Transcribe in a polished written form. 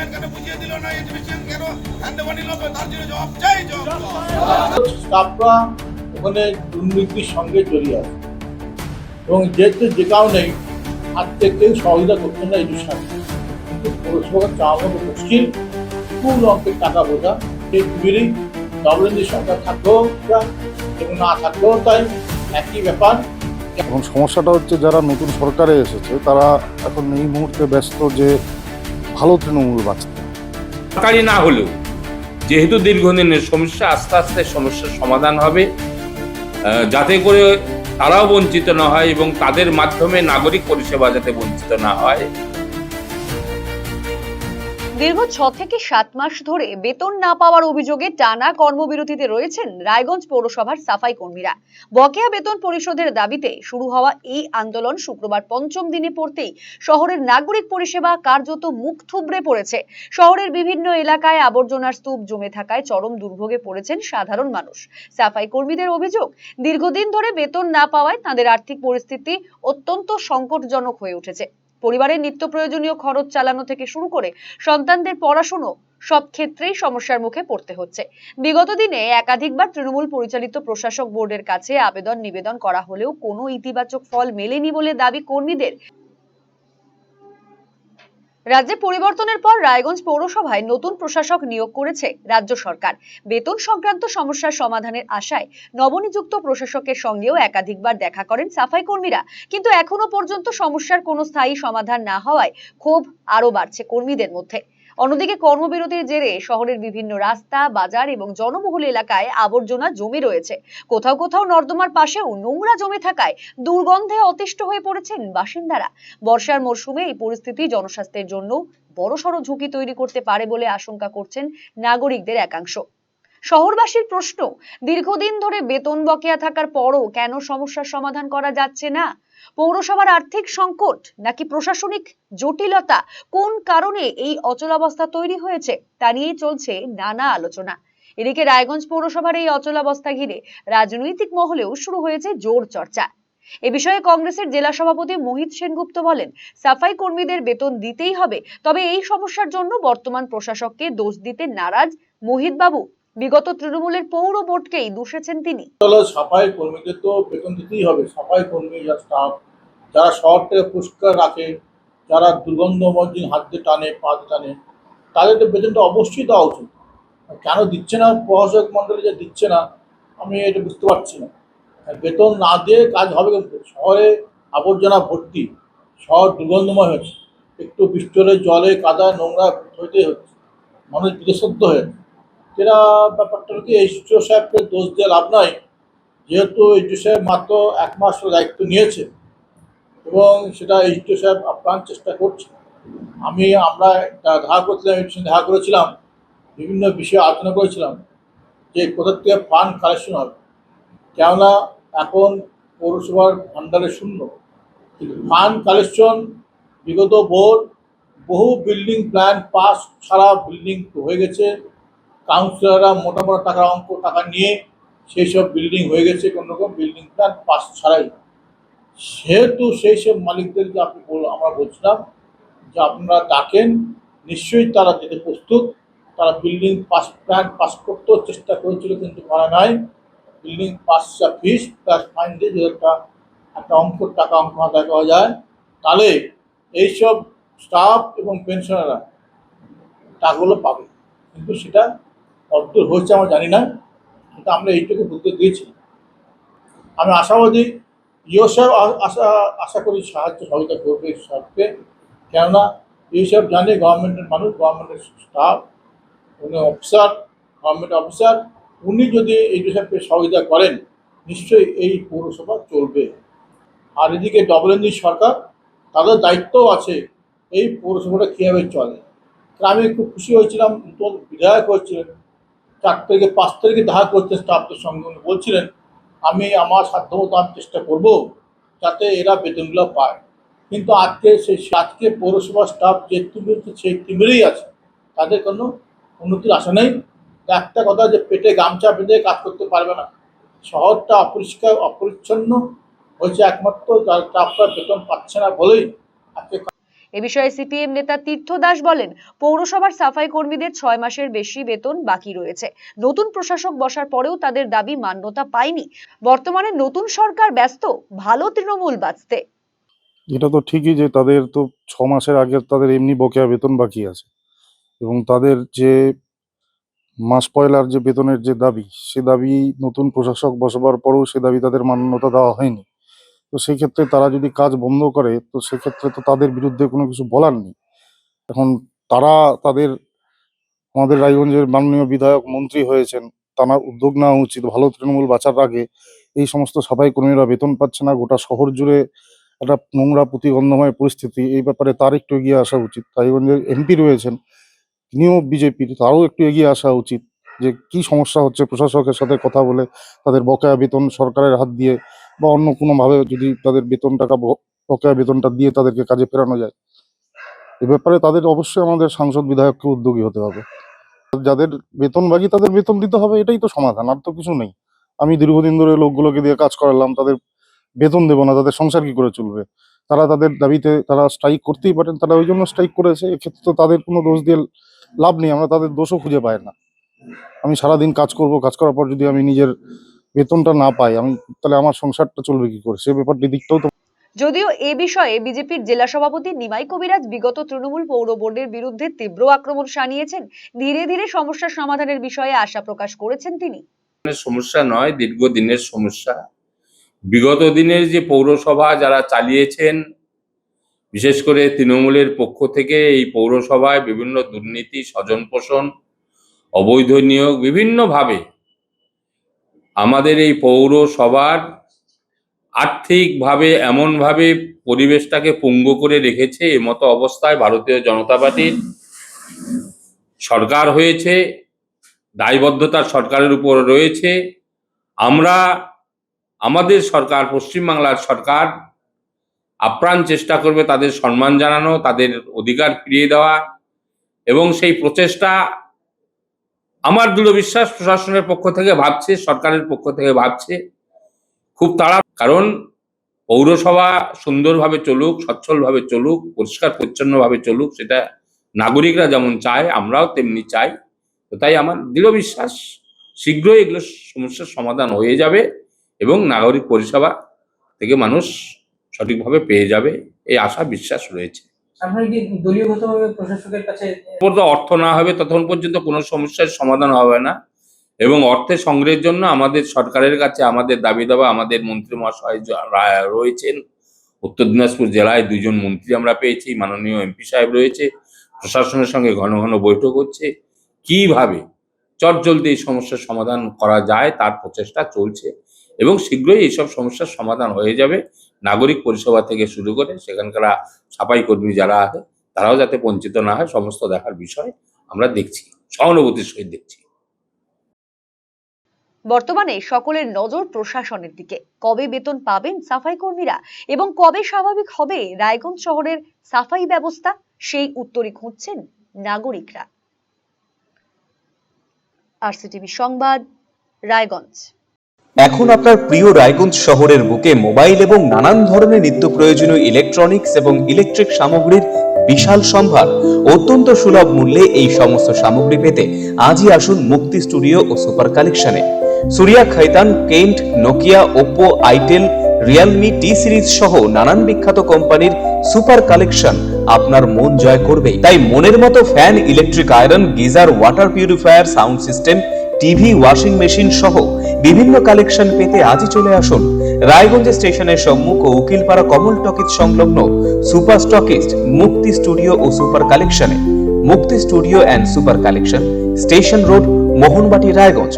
Chairman কেন বুঝিয়ে দিল না, এডুকেশন কেন হ্যান্ডওভার নিল, তার জন্য জবাব চাই। স্টাফরা ওখানে দুর্নীতির সঙ্গে জড়িয়ে আছে এবং যেহেতু যে কারণে হাত থেকে সহযোগিতা করতে না এডুকেশন, কিন্তু পৌরসভা চাওয়া মতো মুশকিল, বিপুল অঙ্কের টাকা বোঝা সেই দুই ডবলেন্দ্র সরকার থাকলেও এবং না থাকলেও তাই একই ব্যাপার। এখন সমস্যাটা হচ্ছে যারা নতুন সরকারে এসেছে তারা এখন এই মুহূর্তে ব্যস্ত যে ভালো তৃণমূল বাঁচতে। সরকারি না হলেও যেহেতু দীর্ঘদিনের সমস্যা, আস্তে আস্তে সমস্যার সমাধান হবে, যাতে করে তারাও বঞ্চিত না হয় এবং তাদের মাধ্যমে নাগরিক পরিষেবা যাতে বঞ্চিত না হয়। দীর্ঘ 6 থেকে 7 মাস ধরে বেতন না পাওয়ার অভিযোগে টানা কর্মবিরতিতে রয়েছেন রায়গঞ্জ পৌরসভার সাফাই কর্মীরা। বকেয়া বেতন পরিশোধের দাবিতে শুরু হওয়া এই আন্দোলন শুক্রবার পঞ্চম দিনে পড়তেই শহরের নাগরিক পরিষেবা কার্যত মুখ থুবড়ে পড়েছে। শহরের বিভিন্ন এলাকায় আবর্জনার স্তূপ জমে থাকায় চরম দুর্ভোগে পড়েছেন সাধারণ মানুষ। সাফাই কর্মীদের অভিযোগ, দীর্ঘদিন ধরে বেতন না পাওয়ায় তাদের আর্থিক পরিস্থিতি অত্যন্ত সংকটজনক হয়ে উঠেছে। পরিবারের নিত্য প্রয়োজনীয় খরচ চালানো থেকে শুরু করে সন্তানদের পড়াশোনা সব ক্ষেত্রেই সমস্যার মুখে পড়তে হচ্ছে। বিগত দিনে একাধিকবার তৃণমূল পরিচালিত প্রশাসক বোর্ডের কাছে আবেদন নিবেদন করা হলেও কোনো ইতিবাচক ফল মেলেনি বলে দাবি কর্মীদের। রাজ্যে পরিবর্তনের পর রায়গঞ্জ পৌরসভায় নতুন প্রশাসক নিয়োগ করেছে রাজ্য সরকার। বেতন সংক্রান্ত সমস্যার সমাধানের আশায় নবনিযুক্ত প্রশাসকের সঙ্গেও একাধিকবার দেখা করেন সাফাই কর্মীরা, কিন্তু এখনো পর্যন্ত সমস্যার কোনো স্থায়ী সমাধান না হওয়ায় ক্ষোভ আরো বাড়ছে কর্মীদের মধ্যে। অন্যদিকে কর্মবিরতির জেরে শহরের বিভিন্ন রাস্তা, বাজার এবং জনবহুল এলাকায় আবর্জনা জমে রয়েছে। কোথাও কোথাও নর্দমার পাশেও নোংরা জমে থাকায় দুর্গন্ধে অতিষ্ঠ হয়ে পড়েছেন বাসিন্দারা। বর্ষার মরশুমে এই পরিস্থিতি জনস্বাস্থ্যের জন্য বড়সড় ঝুঁকি তৈরি করতে পারে বলে আশঙ্কা করছেন নাগরিকদের একাংশ। শহরবাসীর প্রশ্ন, দীর্ঘদিন ধরে বেতন বকেয়া থাকার পরও কেন সমস্যার সমাধান করা যাচ্ছে না? পৌরসভার আর্থিক সংকট নাকি প্রশাসনিক জটিলতা? কোন কারণে এই অচলাবস্থা তৈরি হয়েছে তা নিয়ে চলছে নানা আলোচনা। এদিকে রায়গঞ্জ পৌরসভার এই অচলাবস্থা ঘিরে রাজনৈতিক মহলেও শুরু হয়েছে জোর চর্চা। এ বিষয়ে কংগ্রেসের জেলা সভাপতি মোহিত সেনগুপ্ত বলেন, সাফাই কর্মীদের বেতন দিতেই হবে, তবে এই সমস্যার জন্য বর্তমান প্রশাসককে দোষ দিতে নারাজ মোহিত বাবু। বিগত তৃণমূলের পৌর বোর্ডকেই দোষেছেন তিনি। সাফাই কর্মীদের তো বেতন দিতেই হবে। সাফাই কর্মী যারা স্টাফ, যারা শহরটাকে পরিষ্কার রাখে, যারা দুর্গন্ধময় হাত দিয়ে টানে, পা দিয়ে টানে, তাদের তো বেতনটা অবশ্যই দেওয়া উচিত। কেন দিচ্ছে না প্রশাসক মন্ডলী, যে দিচ্ছে না আমি এটা বুঝতে পারছি না। বেতন না দিয়ে কাজ হবে কিন্তু। শহরে আবর্জনা ভর্তি, শহর দুর্গন্ধময় হয়েছে, একটু বৃষ্টি হলে জলে কাদায় নোংরা হইতে হচ্ছে, মানুষ বিদেশদ্ধ হয়েছে। এরা ব্যাপারটা কি এইচডিও সাহেবকে দোষ দিয়ে লাভ নাই, যেহেতু এইচডিও সাহেব মাত্র 1 মাস দায়িত্ব নিয়েছে এবং সেটা এইচডিও সাহেব আপ্রাণ চেষ্টা করছে। আমরা দেখা করছিলাম, এর সঙ্গে দেখা করেছিলাম, বিভিন্ন বিষয়ে আলোচনা করেছিলাম যে কোথা থেকে ফান্ড কালেকশন হবে, কেননা এখন পৌরসভার ভান্ডারে শূন্য। কিন্তু ফান্ড কালেকশন বিগত বোর্ড বহু বিল্ডিং প্ল্যান পাস ছাড়া বিল্ডিং হয়ে গেছে, কাউন্সিলররা মোটা মোটা টাকা নিয়ে সেই সব বিল্ডিং হয়ে গেছে কোনো রকম বিল্ডিং প্ল্যান পাস ছাড়াই। সেহেতু সেই সব মালিকদেরকে আমরা বলছিলাম যে আপনারা ডাকেন, নিশ্চয়ই তারা যেতে প্রস্তুত। তারা বিল্ডিং প্ল্যান পাস করতেও চেষ্টা করেছিল, কিন্তু করা নাই। Building pass fees plus fine দিয়ে যদি একটা টাকা অঙ্ক আদায় করা যায়, তাহলে এইসব স্টাফ এবং পেনশনাররা টাকাগুলো পাবে। কিন্তু সেটা কতদূর হয়েছে আমরা জানি না, কিন্তু আমরা এইটুকু বুঝতে দিয়েছি। আমি আশাবাদী ইও সাহেব আশা করি সাহায্য সহযোগিতা করবে সবকে, কেননা এইসব জানে গভর্নমেন্টের মানুষ, গভর্নমেন্টের স্টাফ, উনি অফিসার, গভর্নমেন্ট অফিসার, উনি যদি এই সাহেবকে সহযোগিতা করেন নিশ্চয়ই এই পৌরসভা চলবে। আর এদিকে ডবলেন্দ্র সরকার, তাদের দায়িত্বও আছে এই পৌরসভাটা কীভাবে চলে। আমি খুব খুশি হয়েছিলাম, নতুন বিধায়ক হয়েছিলেন, 4 থেকে 5 তারিখে দেখা করতে স্টাফদের সঙ্গে উনি বলছিলেন আমি আমার সাধ্যমতো আমি চেষ্টা করব যাতে এরা বেতনগুলো পায়। কিন্তু আজকে পৌরসভার স্টাফ যে সেই তিমিরেই আছে, তাদের কোনো উন্নতির আশা নেই। একটা কথা, যে পেটে গামছা বেঁধে কাজ করতে পারবে না। শহরটা অপরিষ্কার অপরিচ্ছন্ন হয়েছে একমাত্র স্টাফরা বেতন পাচ্ছে না বলেই আজকে। এ বিষয়ে সিপিএম নেতা তীর্থ দাস বলেন, পৌরসভার সাফাই কর্মীদের 6 মাসের বেশি বেতন বাকি রয়েছে। নতুন প্রশাসক বসার পরেও তাদের দাবি মান্যতা পায়নি। বর্তমানে নতুন সরকার ব্যস্ত ভালো তৃণমূল বাঁচতে। এটা তো ঠিকই যে তাদের তো 6 মাসের আগে তাদের এমনি বকেয়া বেতন বাকি আছে, এবং তাদের যে মাস পয়লার যে বেতনের যে দাবি, সে দাবি নতুন প্রশাসক বসাবার পরেও সে দাবি তাদের মান্যতা দেওয়া হয়নি। তো সেই ক্ষেত্রে তারা যদি কাজ বন্ধ করে, তো সেক্ষেত্রে তো তাদের বিরুদ্ধে কোনো কিছু বলার নেই। এখন তারা আমাদের রায়গঞ্জের মাননীয় বিধায়ক মন্ত্রী হয়েছেন, তার উদ্যোগ নেওয়া উচিত ভালো তৃণমূল বাঁচার আগে। এই সমস্ত সাফাই কর্মীরা বেতন পাচ্ছে না, গোটা শহর জুড়ে একটা নোংরা প্রতিগন্ধময় পরিস্থিতি, এই ব্যাপারে তার একটু এগিয়ে আসা উচিত। রায়গঞ্জের এমপি রয়েছেন, তিনিও বিজেপির, তারও একটু এগিয়ে আসা উচিত যে কি সমস্যা হচ্ছে, প্রশাসকের সাথে কথা বলে তাদের বকেয়া বেতন সরকারের হাত দিয়ে বা অন্য কোনোভাবে যদি তাদের বকেয়া বেতনটা দিয়ে তাদেরকে কাজে ফেরানো যায়। এ ব্যাপারে তাদের অবশ্যই আমাদের সাংসদ বিধায়ককে উদ্যোগী হতে হবে। যাদের বেতন বাকি তাদের বেতন দিতে হবে, এটাই তো সমাধান, আর তো কিছু নেই। আমি দীর্ঘদিন ধরে লোকগুলোকে দিয়ে কাজ করালাম, তাদের বেতন দেবো না, তাদের সংসার কি করে চলবে? তারা তাদের দাবিতে তারা স্ট্রাইক করতেই পারেন, তারা ওই জন্য স্ট্রাইক করেছে। এক্ষেত্রে তো তাদের কোনো দোষ দিয়ে লাভ নেই, আমরা তাদের দোষও খুঁজে পাই না। আমি সারাদিন কাজ করব, কাজ করার পর যদি আমি নিজের বেতনটা না পাই, তাহলে আমার সংসারটা চলবে কি করে? সে ব্যাপারটি দিকটাও তো। যদিও এ বিষয়ে বিজেপির জেলা সভাপতি নিমাই কবিরাজ বিগত তৃণমূল পৌর বোর্ডের বিরুদ্ধে তীব্র আক্রমণ শানিয়েছেন। ধীরে ধীরে সমস্যার সমাধানের বিষয়ে আশা প্রকাশ করেছেন তিনি। সমস্যা নয়, দীর্ঘদিনের সমস্যা। বিগত দিনের যে পৌরসভা যারা চালিয়েছেন, বিশেষ করে তৃণমূলের পক্ষ থেকে এই পৌরসভায় বিভিন্ন দুর্নীতি, স্বজনপোষণ, অবৈধ নিয়োগ, বিভিন্নভাবে আমাদের এই পৌরসভার আর্থিকভাবে এমনভাবে পরিবেশটাকে পঙ্গু করে রেখেছে। এমতো অবস্থায় ভারতীয় জনতা পার্টির সরকার হয়েছে, দায়বদ্ধতা সরকারের উপর রয়েছে। আমরা আমাদের সরকার, পশ্চিমবাংলার সরকার আপ্রাণ চেষ্টা করবে তাদের সম্মান জানানো, তাদের অধিকার ফিরিয়ে দেওয়া, এবং সেই প্রচেষ্টা আমার দৃঢ় বিশ্বাস প্রশাসনের পক্ষ থেকে ভাবছে, সরকারের পক্ষ থেকে ভাবছে খুব তাড়া। কারণ পৌরসভা সুন্দরভাবে চলুক, সচ্ছলভাবে চলুক, পরিষ্কার পরিচ্ছন্নভাবে চলুক, সেটা নাগরিকরা যেমন চায় আমরাও তেমনি চাই। তো তাই আমার দৃঢ় বিশ্বাস শীঘ্রই এগুলো সমস্যার সমাধান হয়ে যাবে এবং নাগরিক পরিষেবা থেকে মানুষ সঠিকভাবে পেয়ে যাবে, এই আশা বিশ্বাস রয়েছে। আপনারা কি দলীয়গতভাবে প্রশাসকের কাছে অর্থ না হবে ততক্ষণ পর্যন্ত কোনো সমস্যার সমাধান হবে না, এবং অর্থের সংগ্রহের জন্য আমাদের সরকারের কাছে আমাদের দাবি দেওয়া, আমাদের মন্ত্রী মহাশয় রয়েছেন, উত্তর দিনাজপুর জেলায় 2 জন মন্ত্রী আমরা পেয়েছি, মাননীয় এমপি সাহেব রয়েছে, প্রশাসনের সঙ্গে ঘন ঘন বৈঠক হচ্ছে, কিভাবে চটজলদি এই সমস্যার সমাধান করা যায় তার প্রচেষ্টা চলছে, এবং শীঘ্রই এইসব সমস্যার সমাধান হয়ে যাবে। নাগরিক পরিষেবা থেকে শুরু করে সেখানকার সাফাই কর্মী যারা আছে তারাও যাতে বঞ্চিত না হয়, সমস্ত দেখার বিষয় আমরা দেখছি, সহানুভূতির সহিত দেখছি। বর্তমানে সকলের নজর প্রশাসনের দিকে। কবে বেতন পাবেন সাফাই কর্মীরা এবং কবে স্বাভাবিক হবে রায়গঞ্জ শহরের সাফাই ব্যবস্থা, সেই উত্তরই খুঁজছেন নাগরিকরা। আরসিটিভি সংবাদ, রায়গঞ্জ। এখন আপনার প্রিয় রায়গঞ্জ শহরের বুকে মোবাইল এবং নানান ধরনের নিত্য প্রয়োজনীয় ইলেকট্রনিক্স এবং ইলেকট্রিক সামগ্রীর বিশাল সম্ভার অত্যন্ত সুলভ মূল্যে এই সমস্ত সামগ্রী পেতে আজই আসুন মুক্তি স্টুডিও ও সুপার কালেকশনে। Surya, Khaitan, Kent, Nokia, Oppo, itel, Realme, T Series সহ নানান বিখ্যাত কোম্পানির সুপার কালেকশন আপনার মন জয় করবে। তাই মনের মতো fan, electric iron, geyser, water purifier, sound system, TV, washing machine সহ বিভিন্ন কালেকশন পেতে আজই চলে আসুন রায়গঞ্জ স্টেশনের সম্মুখ ও উকিলপাড়া কমল টকিজ সংলগ্ন সুপার স্টকিস্ট মুক্তি স্টুডিও ও সুপার কালেকশনে। মুক্তি studio and super collection, station road, Mohanbati, Raiganj.